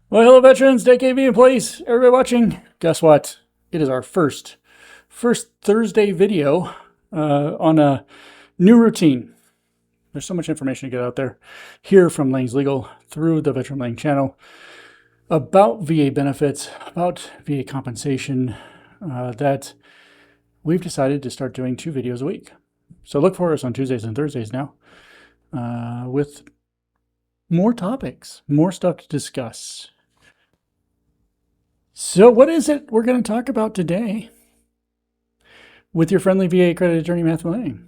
Well, hello, veterans, DKV employees, everybody watching. Guess what? It is our first Thursday video on a new routine. There's so much information to get out there here from Lang's Legal through the Veteran Lang channel about VA benefits, about VA compensation, that we've decided to start doing 2 videos a week. So look for us on Tuesdays and Thursdays now with more topics, more stuff to discuss. So what is it we're going to talk about today with your friendly VA-accredited attorney, Matthew Lang?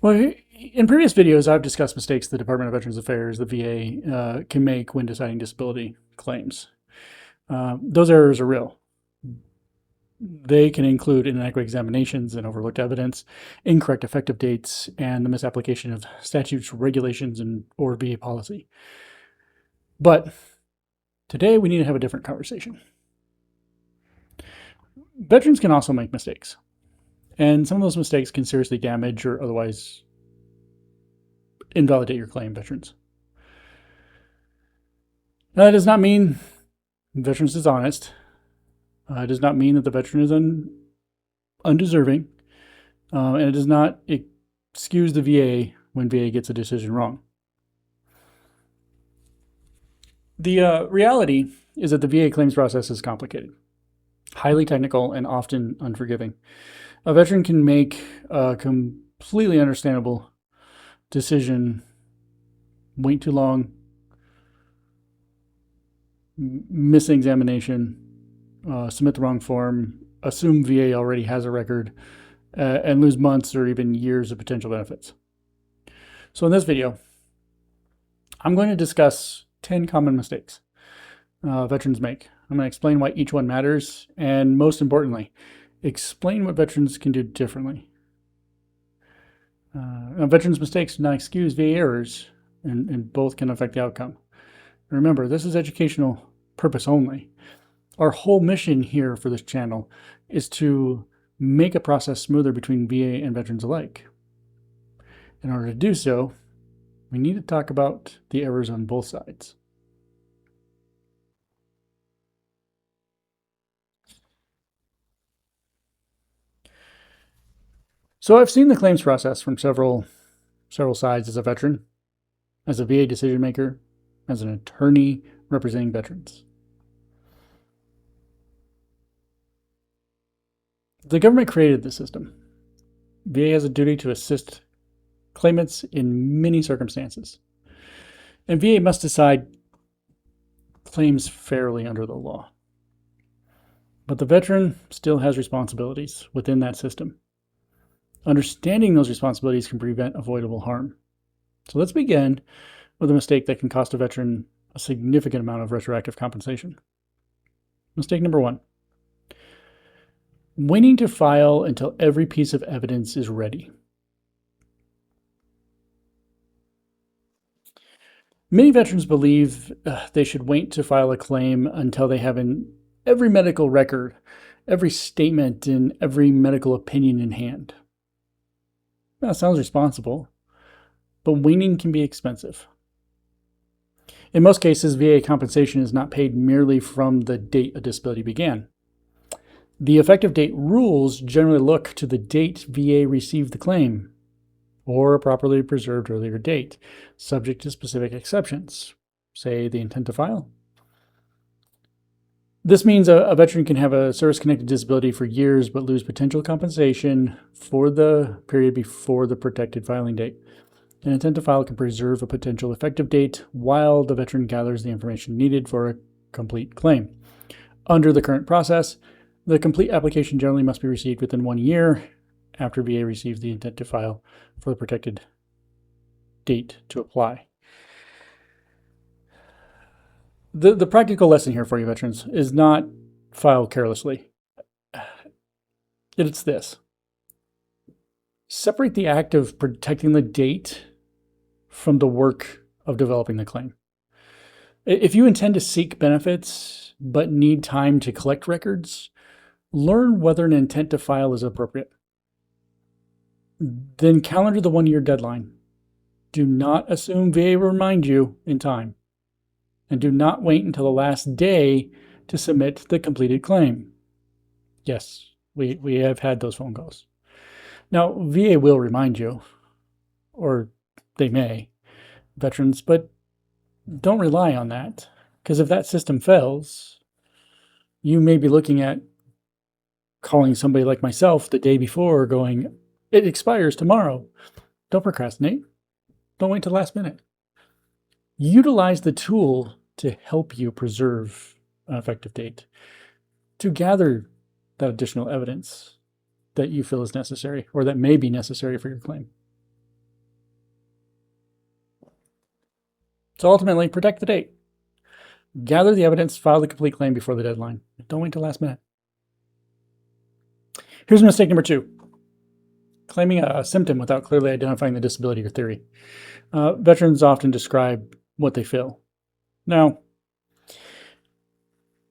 Well, in previous videos, I've discussed mistakes the Department of Veterans Affairs, the VA, can make when deciding disability claims. Those errors are real. They can include inadequate examinations and overlooked evidence, incorrect effective dates, and the misapplication of statutes, regulations, or VA policy. But today, we need to have a different conversation. Veterans can also make mistakes, and some of those mistakes can seriously damage or otherwise invalidate your claim, veterans. Now, that does not mean veterans is dishonest. It does not mean that the veteran is undeserving, and it does not excuse the VA when VA gets a decision wrong. The reality is that the VA claims process is complicated, highly technical, and often unforgiving. A veteran can make a completely understandable decision, wait too long, miss an examination, submit the wrong form, assume VA already has a record, and lose months or even years of potential benefits. So in this video, I'm going to discuss 10 common mistakes veterans make. I'm going to explain why each one matters, and most importantly, explain what veterans can do differently. Now, veterans' mistakes do not excuse VA errors, and both can affect the outcome. Remember, this is educational purpose only. Our whole mission here for this channel is to make a process smoother between VA and veterans alike. In order to do so, we need to talk about the errors on both sides. So I've seen the claims process from several sides as a veteran, as a VA decision maker, as an attorney representing veterans. The government created the system. VA has a duty to assist claimants in many circumstances, and VA must decide claims fairly under the law. But the veteran still has responsibilities within that system. Understanding those responsibilities can prevent avoidable harm. So let's begin with a mistake that can cost a veteran a significant amount of retroactive compensation. Mistake number 1. Waiting to file until every piece of evidence is ready. Many veterans believe they should wait to file a claim until they have every medical record, every statement, and every medical opinion in hand. That sounds responsible, but waiting can be expensive. In most cases, VA compensation is not paid merely from the date a disability began. The effective date rules generally look to the date VA received the claim, or a properly preserved earlier date, subject to specific exceptions, say the intent to file. This means a veteran can have a service-connected disability for years but lose potential compensation for the period before the protected filing date. An intent to file can preserve a potential effective date while the veteran gathers the information needed for a complete claim. Under the current process, the complete application generally must be received within 1 year after VA receives the intent to file for the protected date to apply. The practical lesson here for you, veterans, is not file carelessly. It's this. Separate the act of protecting the date from the work of developing the claim. If you intend to seek benefits but need time to collect records, learn whether an intent to file is appropriate. Then calendar the 1-year deadline. Do not assume VA will remind you in time. And do not wait until the last day to submit the completed claim. Yes, we have had those phone calls. Now, VA will remind you, or they may, veterans, but don't rely on that, because if that system fails, you may be looking at calling somebody like myself the day before going, it expires tomorrow. Don't procrastinate. Don't wait till the last minute. Utilize the tool to help you preserve an effective date, to gather that additional evidence that you feel is necessary or that may be necessary for your claim. So ultimately, protect the date. Gather the evidence, file the complete claim before the deadline. Don't wait till the last minute. Here's mistake number 2. Claiming a symptom without clearly identifying the disability or theory. Veterans often describe what they feel. Now,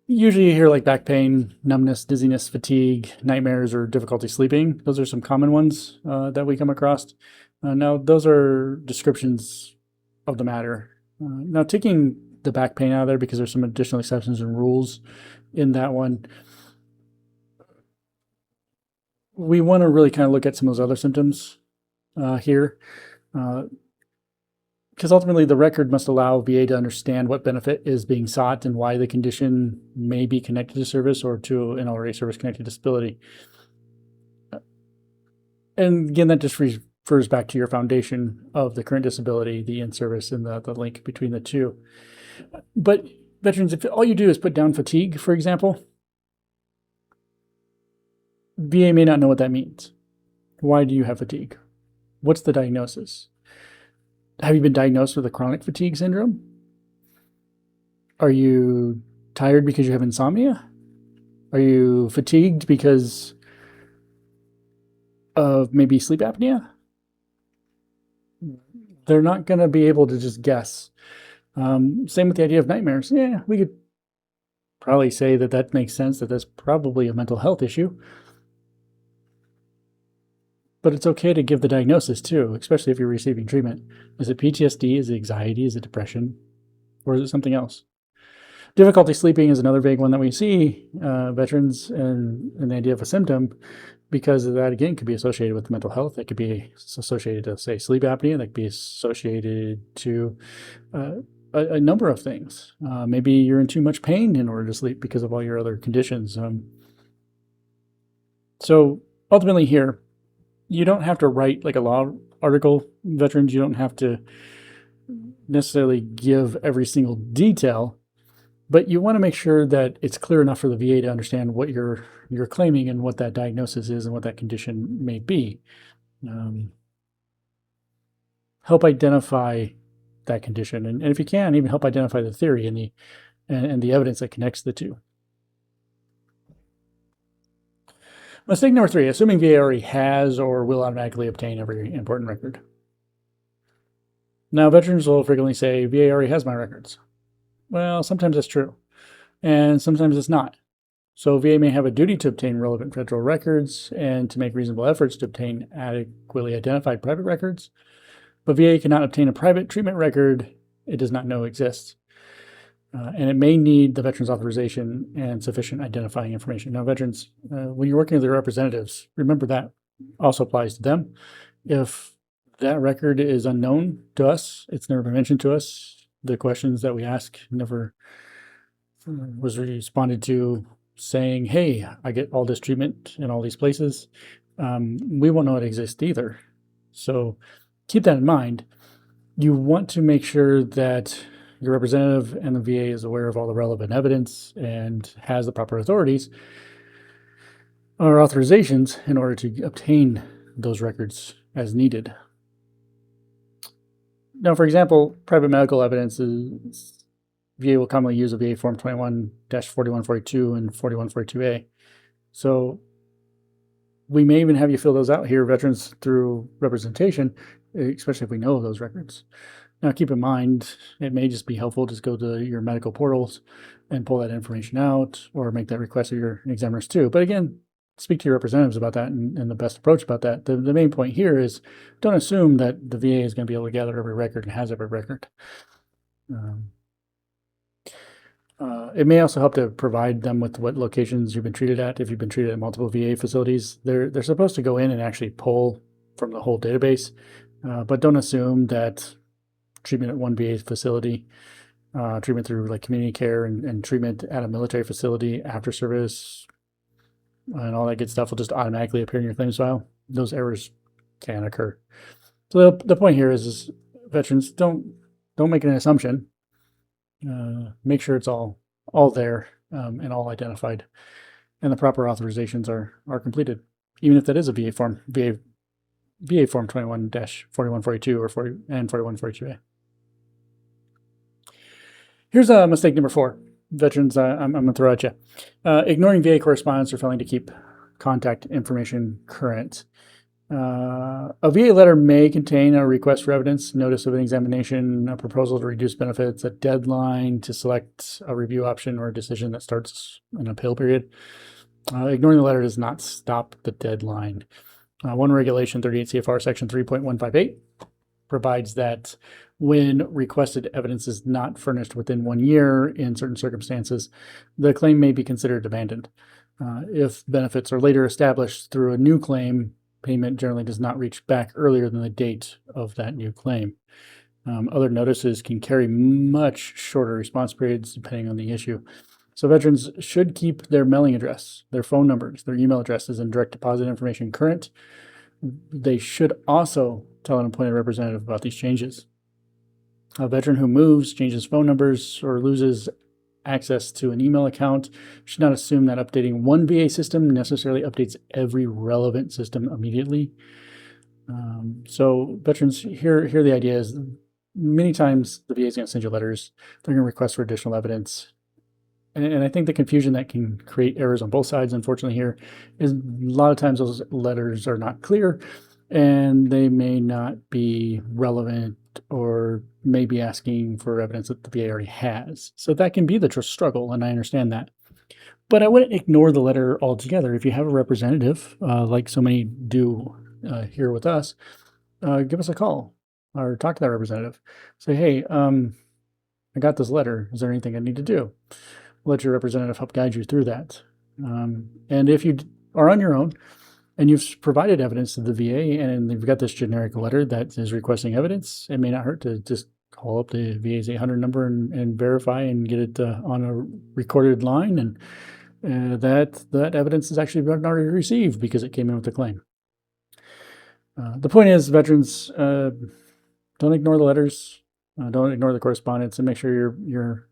usually you hear like back pain, numbness, dizziness, fatigue, nightmares, or difficulty sleeping. Those are some common ones that we come across. Now, those are descriptions of the matter. Now, taking the back pain out of there, because there's some additional exceptions and rules in that one, we want to really kind of look at some of those other symptoms here. Because ultimately the record must allow VA to understand what benefit is being sought and why the condition may be connected to service or to an already service-connected disability. And again, that just refers back to your foundation of the current disability, the in-service, and the link between the two. But veterans, if all you do is put down fatigue, for example, VA may not know what that means. Why do you have fatigue? What's the diagnosis? Have you been diagnosed with a chronic fatigue syndrome? Are you tired because you have insomnia? Are you fatigued because of maybe sleep apnea? They're not going to be able to just guess. Same with the idea of nightmares. Yeah, we could probably say that that makes sense, that that's probably a mental health issue. But it's okay to give the diagnosis too, especially if you're receiving treatment. Is it PTSD? Is it anxiety? Is it depression? Or is it something else? Difficulty sleeping is another big one that we see, veterans, and the idea of a symptom, because that, again, could be associated with mental health. It could be associated to, say, sleep apnea. That could be associated to a number of things. Maybe you're in too much pain in order to sleep because of all your other conditions. So ultimately here, you don't have to write like a law article, veterans. You don't have to necessarily give every single detail, but you want to make sure that it's clear enough for the VA to understand what you're claiming and what that diagnosis is and what that condition may be. Help identify that condition, and if you can, even help identify the theory and the evidence that connects the two. Mistake number 3, assuming VA already has or will automatically obtain every important record. Now, veterans will frequently say, VA already has my records. Well, sometimes that's true, and sometimes it's not. So VA may have a duty to obtain relevant federal records and to make reasonable efforts to obtain adequately identified private records, but VA cannot obtain a private treatment record it does not know exists. And it may need the veteran's authorization and sufficient identifying information. Now, veterans, when you're working with their representatives, remember that also applies to them. If that record is unknown to us, it's never been mentioned to us, the questions that we ask never was responded to saying, hey, I get all this treatment in all these places, we won't know it exists either. So keep that in mind. You want to make sure that your representative and the VA is aware of all the relevant evidence and has the proper authorities or authorizations in order to obtain those records as needed. Now, for example, private medical evidence is VA will commonly use a VA Form 21-4142 and 4142A. So we may even have you fill those out here, veterans, through representation, especially if we know those records. Now, keep in mind, it may just be helpful to go to your medical portals and pull that information out or make that request of your examiners too. But again, speak to your representatives about that and the best approach about that. The main point here is don't assume that the VA is going to be able to gather every record and has every record. It may also help to provide them with what locations you've been treated at. If you've been treated at multiple VA facilities, they're supposed to go in and actually pull from the whole database, but don't assume that treatment at one VA facility, treatment through like community care and treatment at a military facility after service and all that good stuff will just automatically appear in your claims file. Those errors can occur. So the point here is veterans, don't make an assumption. Make sure it's all there and all identified, and the proper authorizations are completed, even if that is a VA form, VA form 21-4142 or 40 and 4142A. Here's mistake number 4. Veterans, I'm going to throw at you. Ignoring VA correspondence or failing to keep contact information current. A VA letter may contain a request for evidence, notice of an examination, a proposal to reduce benefits, a deadline to select a review option, or a decision that starts an appeal period. Ignoring the letter does not stop the deadline. One regulation, 38 CFR section 3.158, provides that when requested evidence is not furnished within 1 year in certain circumstances, the claim may be considered abandoned. If benefits are later established through a new claim, payment generally does not reach back earlier than the date of that new claim. Other notices can carry much shorter response periods depending on the issue. So veterans should keep their mailing address, their phone numbers, their email addresses, and direct deposit information current. They should also tell an appointed representative about these changes. A veteran who moves, changes phone numbers, or loses access to an email account should not assume that updating one VA system necessarily updates every relevant system immediately. So veterans, here the idea is many times the VA is going to send you letters. They're going to request for additional evidence. And I think the confusion that can create errors on both sides, unfortunately, here is a lot of times those letters are not clear and they may not be relevant or may be asking for evidence that the VA already has. So that can be the struggle, and I understand that. But I wouldn't ignore the letter altogether. If you have a representative, like so many do here with us, give us a call or talk to that representative. Say, hey, I got this letter. Is there anything I need to do? Let your representative help guide you through that. And if you are on your own and you've provided evidence to the VA and you've got this generic letter that is requesting evidence, it may not hurt to just call up the VA's 800 number and verify and get it on a recorded line. And that evidence is actually been already received because it came in with the claim. The point is, veterans, don't ignore the letters, don't ignore the correspondence, and make sure your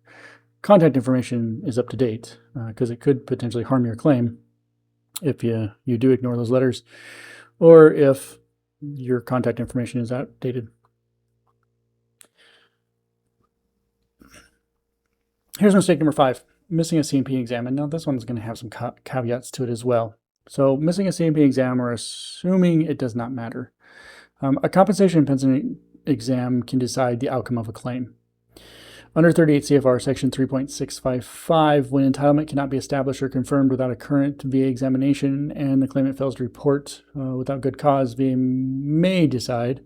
contact information is up to date, because it could potentially harm your claim if you do ignore those letters, or if your contact information is outdated. Here's mistake number 5, missing a C&P exam. And now this one's going to have some caveats to it as well. So missing a C&P exam or assuming it does not matter. A compensation and pension exam can decide the outcome of a claim. Under 38 CFR section 3.655, when entitlement cannot be established or confirmed without a current VA examination and the claimant fails to report without good cause, VA may decide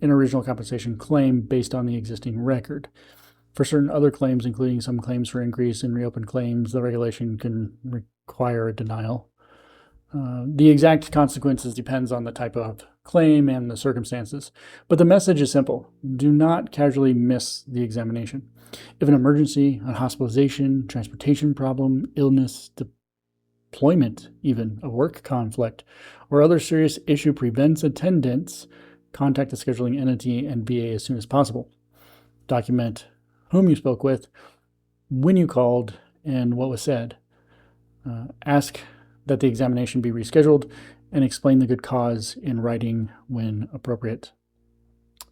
an original compensation claim based on the existing record. For certain other claims, including some claims for increase and reopened claims, the regulation can require a denial. The exact consequences depends on the type of claim and the circumstances. But the message is simple. Do not casually miss the examination. If an emergency, a hospitalization, transportation problem, illness, deployment, even a work conflict, or other serious issue prevents attendance, contact the scheduling entity and VA as soon as possible. Document whom you spoke with, when you called, and what was said. Ask that the examination be rescheduled and explain the good cause in writing when appropriate.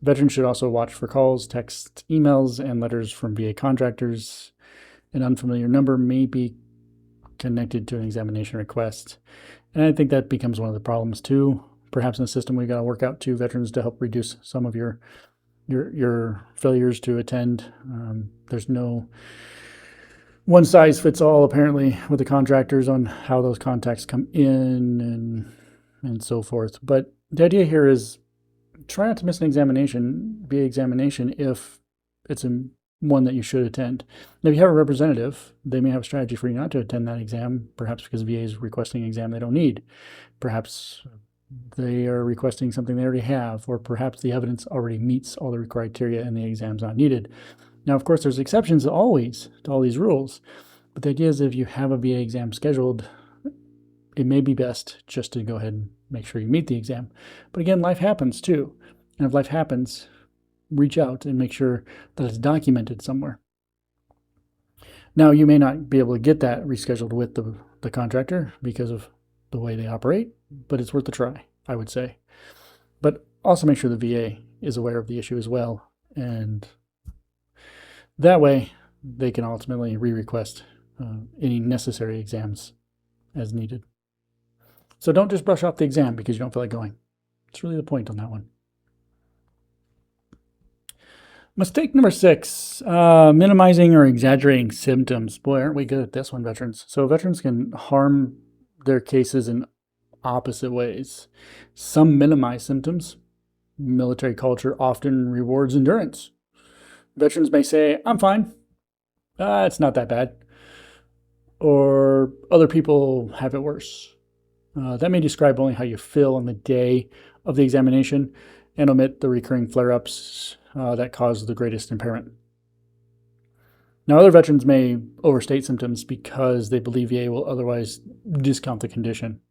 Veterans should also watch for calls, texts, emails, and letters from VA contractors. An unfamiliar number may be connected to an examination request. And I think that becomes one of the problems too. Perhaps in the system we've got to work out to veterans to help reduce some of your failures to attend. There's no one size fits all apparently with the contractors on how those contacts come in and so forth. But the idea here is try not to miss an examination, VA examination, if it's one that you should attend. Now, if you have a representative, they may have a strategy for you not to attend that exam, perhaps because VA is requesting an exam they don't need. Perhaps they are requesting something they already have, or perhaps the evidence already meets all the criteria and the exam's not needed. Now, of course, there's exceptions always to all these rules, but the idea is if you have a VA exam scheduled, it may be best just to go ahead and make sure you meet the exam. But again, life happens too. And if life happens, reach out and make sure that it's documented somewhere. Now, you may not be able to get that rescheduled with the contractor because of the way they operate, but it's worth a try, I would say. But also make sure the VA is aware of the issue as well. And that way, they can ultimately re-request any necessary exams as needed. So don't just brush off the exam because you don't feel like going. It's really the point on that one. Mistake number 6, minimizing or exaggerating symptoms. Boy, aren't we good at this one, veterans. So veterans can harm their cases in opposite ways. Some minimize symptoms. Military culture often rewards endurance. Veterans may say, I'm fine. It's not that bad. Or other people have it worse. That may describe only how you feel on the day of the examination and omit the recurring flare-ups that cause the greatest impairment. Now, other veterans may overstate symptoms because they believe VA will otherwise discount the condition.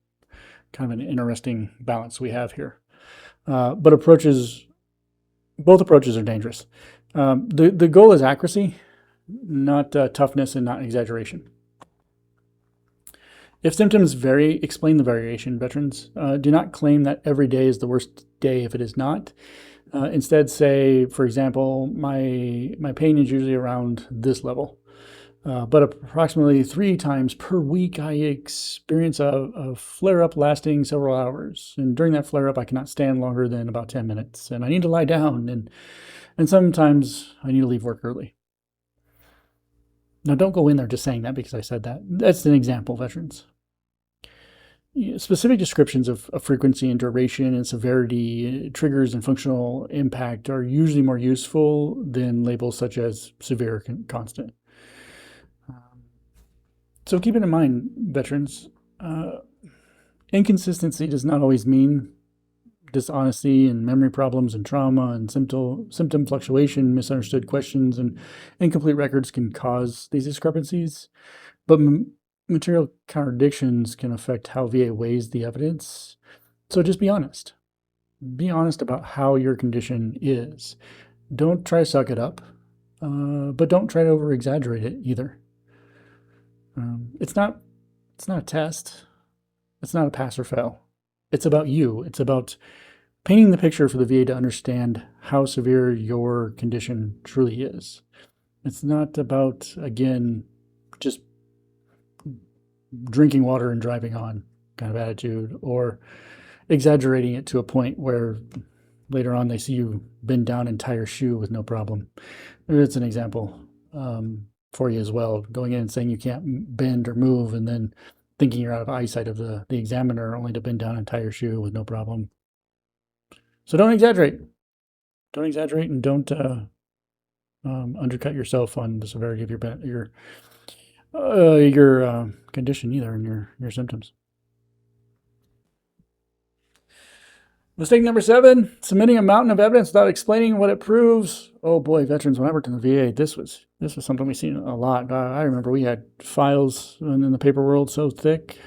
Kind of an interesting balance we have here. But both approaches are dangerous. The goal is accuracy, not toughness and not exaggeration. If symptoms vary, explain the variation, veterans. Do not claim that every day is the worst day if it is not. Instead say, for example, my pain is usually around this level. But approximately 3 times per week, I experience a flare-up lasting several hours. And during that flare-up, I cannot stand longer than about 10 minutes. And I need to lie down. And sometimes I need to leave work early. Now, don't go in there just saying that because I said that. That's an example, veterans. Specific descriptions of frequency and duration and severity, triggers and functional impact are usually more useful than labels such as severe constant. So keep it in mind, veterans. Inconsistency does not always mean dishonesty and memory problems and trauma and symptom fluctuation, misunderstood questions, and incomplete records can cause these discrepancies. But material contradictions can affect how VA weighs the evidence. So just be honest. Be honest about how your condition is. Don't try to suck it up, but don't try to over-exaggerate it either. It's not a test. It's not a pass or fail. It's about you. It's about painting the picture for the VA to understand how severe your condition truly is. It's not about, again, just drinking water and driving on kind of attitude, or exaggerating it to a point where later on they see you bend down an entire shoe with no problem. It's an example for you as well. Going in and saying you can't bend or move and then thinking you're out of eyesight of the examiner only to bend down an entire shoe with no problem. So don't exaggerate. Don't exaggerate and don't undercut yourself on the severity of your condition either and your symptoms. Mistake number 7, submitting a mountain of evidence without explaining what it proves. Oh boy, veterans, when I worked in the VA, this was something we've seen a lot. I remember we had files in the paper world so thick.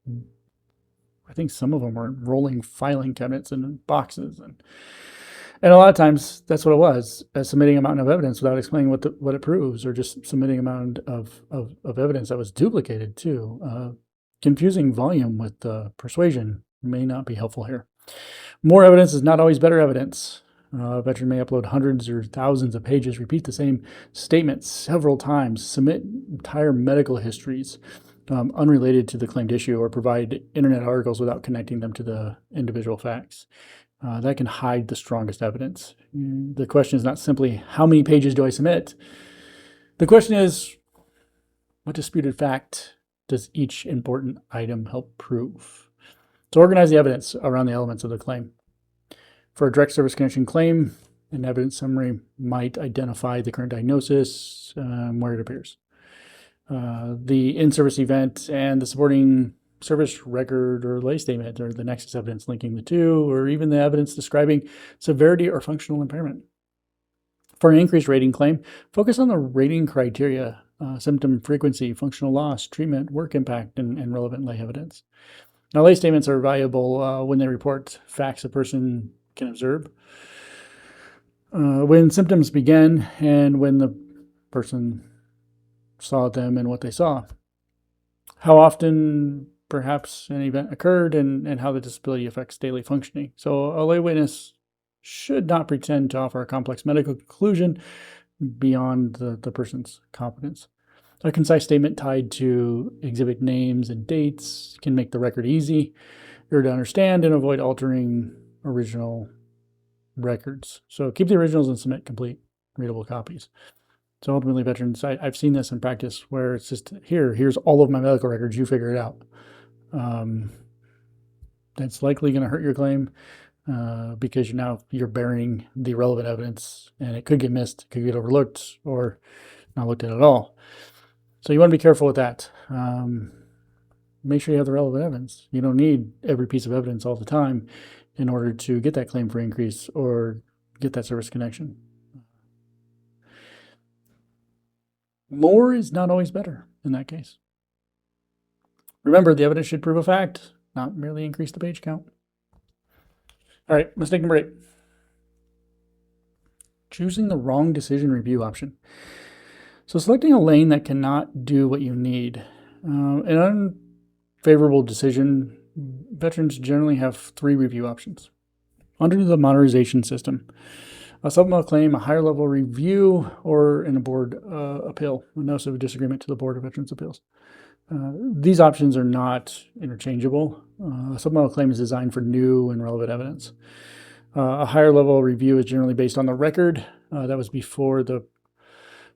I think some of them were rolling filing cabinets and boxes. And a lot of times that's what it was, submitting a mountain of evidence without explaining what it proves, or just submitting a mountain of evidence that was duplicated too. Confusing volume with persuasion may not be helpful here. More evidence is not always better evidence. A veteran may upload hundreds or thousands of pages, repeat the same statement several times, submit entire medical histories unrelated to the claimed issue, or provide internet articles without connecting them to the individual facts. That can hide the strongest evidence. The question is not simply, how many pages do I submit? The question is, what disputed fact does each important item help prove? To organize the evidence around the elements of the claim. For a direct service connection claim, An evidence summary might identify the current diagnosis, where it appears, the in-service event, and the supporting service record or lay statement, or the nexus evidence linking the two, or even the evidence describing severity or functional impairment. For an increased rating claim, focus on the rating criteria, symptom frequency, functional loss, treatment, work impact, and relevant lay evidence. Now, lay statements are valuable when they report facts a person can observe, when symptoms began, and when the person saw them and what they saw. How often perhaps an event occurred, and how the disability affects daily functioning. So a lay witness should not pretend to offer a complex medical conclusion beyond the person's competence. A concise statement tied to exhibit names and dates can make the record easier to understand and avoid altering original records. So keep the originals and submit complete readable copies. So ultimately, veterans, I've seen this in practice where it's just, here's all of my medical records, you figure it out. That's likely going to hurt your claim because you're bearing the relevant evidence, and it could get missed, it could get overlooked, or not looked at all. So you want to be careful with that. Make sure you have the relevant evidence. You don't need every piece of evidence all the time in order to get that claim for increase or get that service connection. More is not always better in that case. Remember, the evidence should prove a fact, not merely increase the page count. All right, mistake number 8. Choosing the wrong decision review option. So selecting a lane that cannot do what you need. An unfavorable decision, veterans generally have 3 review options. Under the modernization system, a supplemental claim, a higher level review, or in a board appeal, a notice of disagreement to the Board of Veterans Appeals. These options are not interchangeable. A supplemental claim is designed for new and relevant evidence. A higher level review is generally based on the record that was before the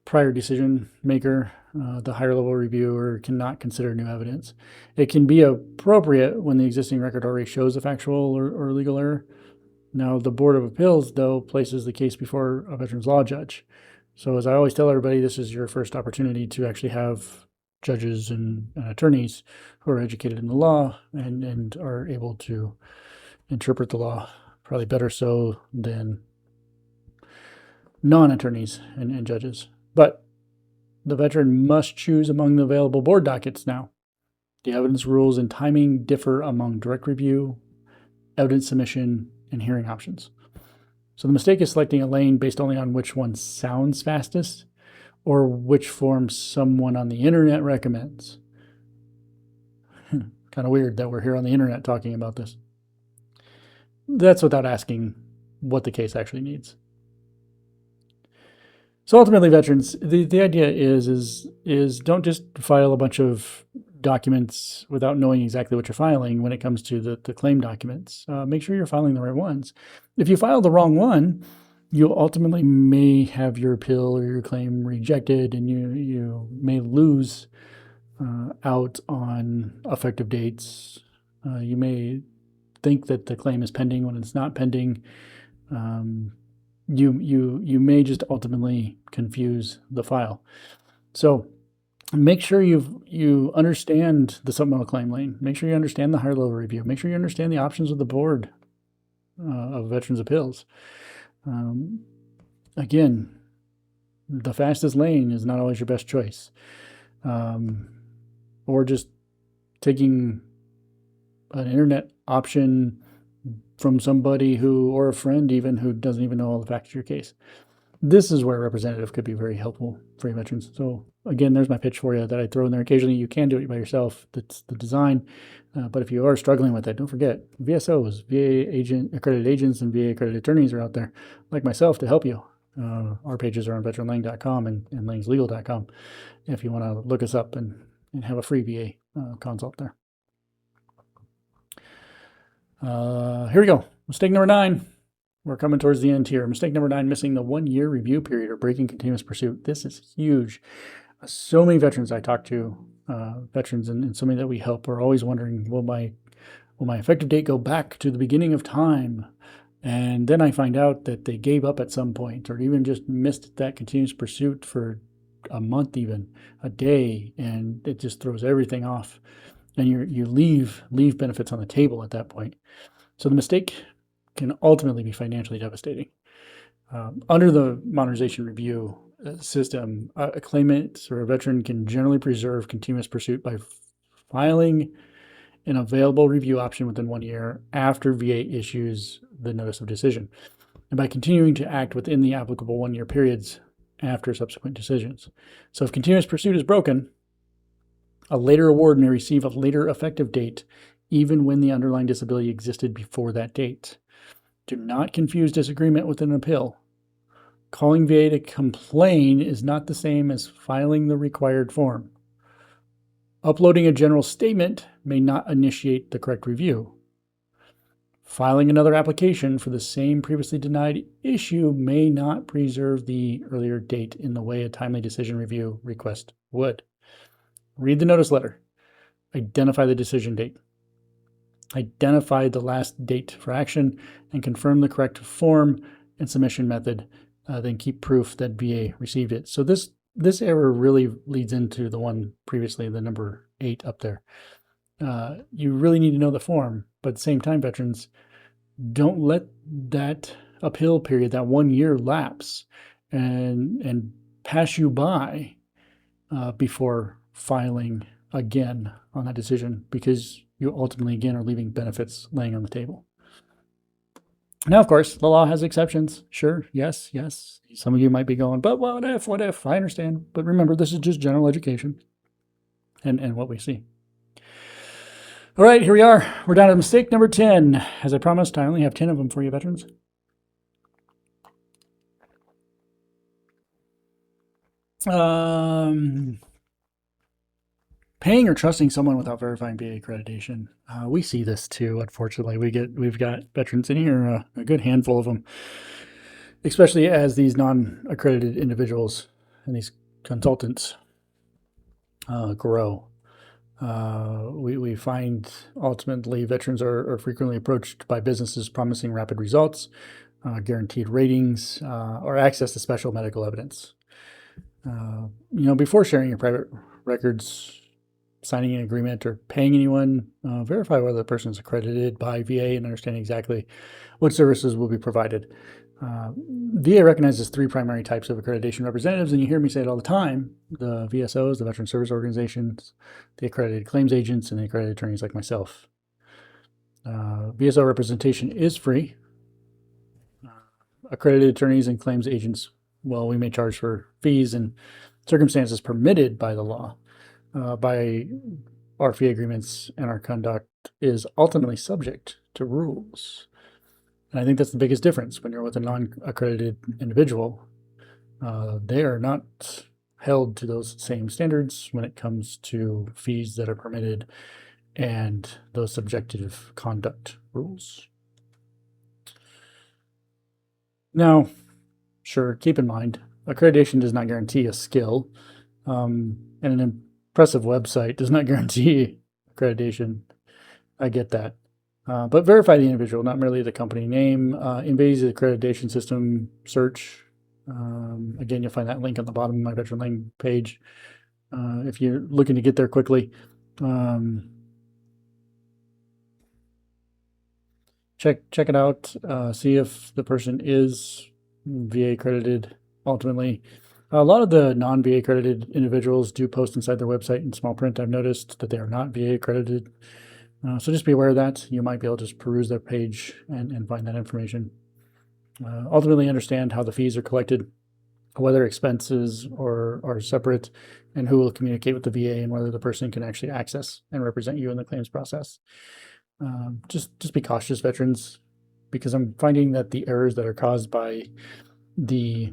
prior decision maker. The higher level reviewer cannot consider new evidence. It can be appropriate when the existing record already shows a factual or legal error. Now, the Board of Appeals, though, places the case before a veterans law judge. So as I always tell everybody, this is your first opportunity to actually have judges and attorneys who are educated in the law and are able to interpret the law probably better so than non-attorneys and judges. But the veteran must choose among the available board dockets now. The evidence rules and timing differ among direct review, evidence submission, and hearing options. So the mistake is selecting a lane based only on which one sounds fastest or which form someone on the internet recommends. Kind of weird that we're here on the internet talking about this. That's without asking what the case actually needs. So ultimately, veterans, the idea is don't just file a bunch of documents without knowing exactly what you're filing when it comes to the claim documents. Make sure you're filing the right ones. If you file the wrong one, you ultimately may have your appeal or your claim rejected, and you may lose out on effective dates. You may think that the claim is pending when it's not pending. You may just ultimately confuse the file. So make sure you understand the supplemental claim lane. Make sure you understand the higher level review. Make sure you understand the options of the Board of Veterans Appeals. Again, the fastest lane is not always your best choice. Or just taking an internet option from somebody or a friend even, who doesn't even know all the facts of your case. This is where a representative could be very helpful for your veterans. So again, there's my pitch for you that I throw in there occasionally. You can do it by yourself. That's the design. But if you are struggling with it, don't forget, VSOs, VA-accredited agents, and VA-accredited attorneys are out there, like myself, to help you. Our pages are on veteranlang.com and langslegal.com if you want to look us up and have a free VA consult there. Here we go. Mistake number 9. We're coming towards the end here. Mistake number 9, missing the 1-year review period or breaking continuous pursuit. This is huge. So many veterans I talk to, veterans and so many that we help, are always wondering, will my effective date go back to the beginning of time? And then I find out that they gave up at some point, or even just missed that continuous pursuit for a month, even a day, and it just throws everything off. And you leave benefits on the table at that point. So the mistake can ultimately be financially devastating. Under the modernization review system, a claimant or a veteran can generally preserve continuous pursuit by filing an available review option within 1 year after VA issues the notice of decision, and by continuing to act within the applicable 1 year periods after subsequent decisions. So if continuous pursuit is broken, a later award may receive a later effective date, even when the underlying disability existed before that date. Do not confuse disagreement with an appeal. Calling VA to complain is not the same as filing the required form. Uploading a general statement may not initiate the correct review. Filing another application for the same previously denied issue may not preserve the earlier date in the way a timely decision review request would. Read the notice letter. Identify the decision date. Identify the last date for action and confirm the correct form and submission method. Then keep proof that VA received it. So this error really leads into the one previously, the number 8 up there. You really need to know the form, but at the same time, veterans, don't let that appeal period, that 1 year lapse and pass you by before filing again on that decision, because you ultimately, again, are leaving benefits laying on the table. Now, of course, the law has exceptions. Sure, yes. Some of you might be going, but what if? I understand. But remember, this is just general education and what we see. All right, here we are. We're down to mistake number 10. As I promised, I only have 10 of them for you, veterans. Paying or trusting someone without verifying VA accreditation. We see this too, unfortunately. We've got veterans in here, a good handful of them, especially as these non-accredited individuals and these consultants grow. We find ultimately veterans are frequently approached by businesses promising rapid results, guaranteed ratings, or access to special medical evidence. Before sharing your private records, signing an agreement, or paying anyone, verify whether the person is accredited by VA and understand exactly what services will be provided. VA recognizes 3 primary types of accreditation representatives, and you hear me say it all the time: the VSOs, the Veteran Service Organizations, the accredited claims agents, and the accredited attorneys like myself. VSO representation is free. Accredited attorneys and claims agents, well, we may charge for fees in circumstances permitted by the law. By our fee agreements, and our conduct is ultimately subject to rules. And I think that's the biggest difference. When you're with a non-accredited individual, they are not held to those same standards when it comes to fees that are permitted and those subjective conduct rules. Now, sure, keep in mind, accreditation does not guarantee a skill, and an impressive website does not guarantee accreditation. I get that. But verify the individual, not merely the company name. Invades the accreditation system search. Again, you'll find that link on the bottom of my Veteran Lane page. If you're looking to get there quickly, check it out. See if the person is VA accredited. Ultimately, a lot of the non-VA accredited individuals do post inside their website in small print. I've noticed that they are not VA accredited. So just be aware of that. You might be able to just peruse their page and find that information. Ultimately, understand how the fees are collected, whether expenses are separate, and who will communicate with the VA, and whether the person can actually access and represent you in the claims process. Just be cautious, veterans, because I'm finding that the errors that are caused by the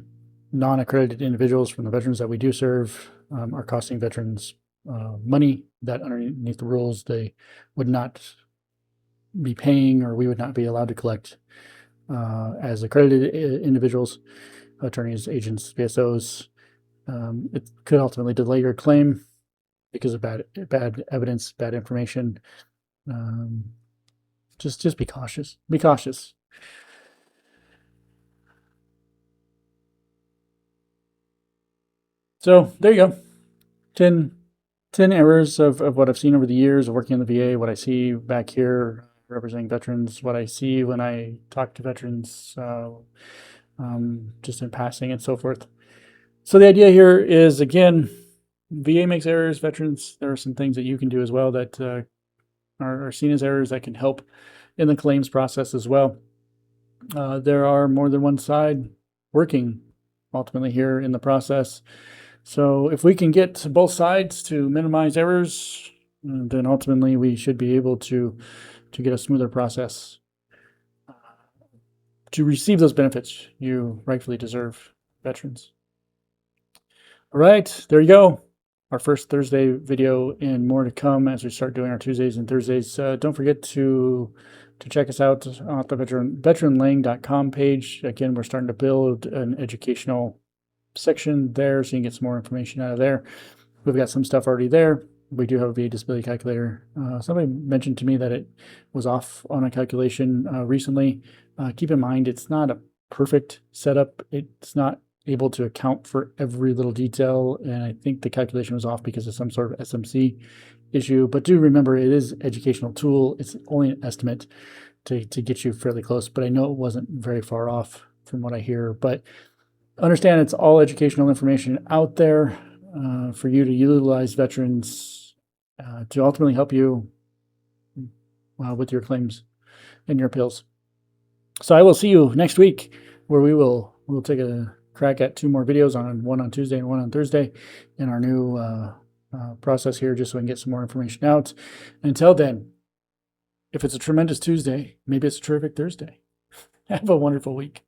non-accredited individuals from the veterans that we do serve are costing veterans money that underneath the rules they would not be paying, or we would not be allowed to collect as accredited individuals, attorneys, agents, VSOs. It could ultimately delay your claim because of bad evidence, bad information. Just be cautious. Be cautious. So there you go. 10 errors of what I've seen over the years of working in the VA, what I see back here representing veterans, what I see when I talk to veterans, just in passing and so forth. So the idea here is, again, VA makes errors, veterans, there are some things that you can do as well that are seen as errors that can help in the claims process as well. There are more than one side working ultimately here in the process. So if we can get both sides to minimize errors, then ultimately we should be able to get a smoother process to receive those benefits you rightfully deserve, veterans. All right, there you go. Our first Thursday video and more to come as we start doing our Tuesdays and Thursdays. Don't forget to check us out on the veteranlang.com page. Again, we're starting to build an educational section there so you can get some more information out of there. We've got some stuff already there. We do have a VA disability calculator. Somebody mentioned to me that it was off on a calculation recently. Keep in mind, it's not a perfect setup. It's not able to account for every little detail, and I think the calculation was off because of some sort of SMC issue. But do remember, it is an educational tool. It's only an estimate to get you fairly close, but I know it wasn't very far off from what I hear. But understand it's all educational information out there for you to utilize, veterans, to ultimately help you with your claims and your appeals. So I will see you next week, where we'll take a crack at 2 more videos, one on Tuesday and one on Thursday in our new process here, just so we can get some more information out. Until then, if it's a tremendous Tuesday, maybe it's a terrific Thursday. Have a wonderful week.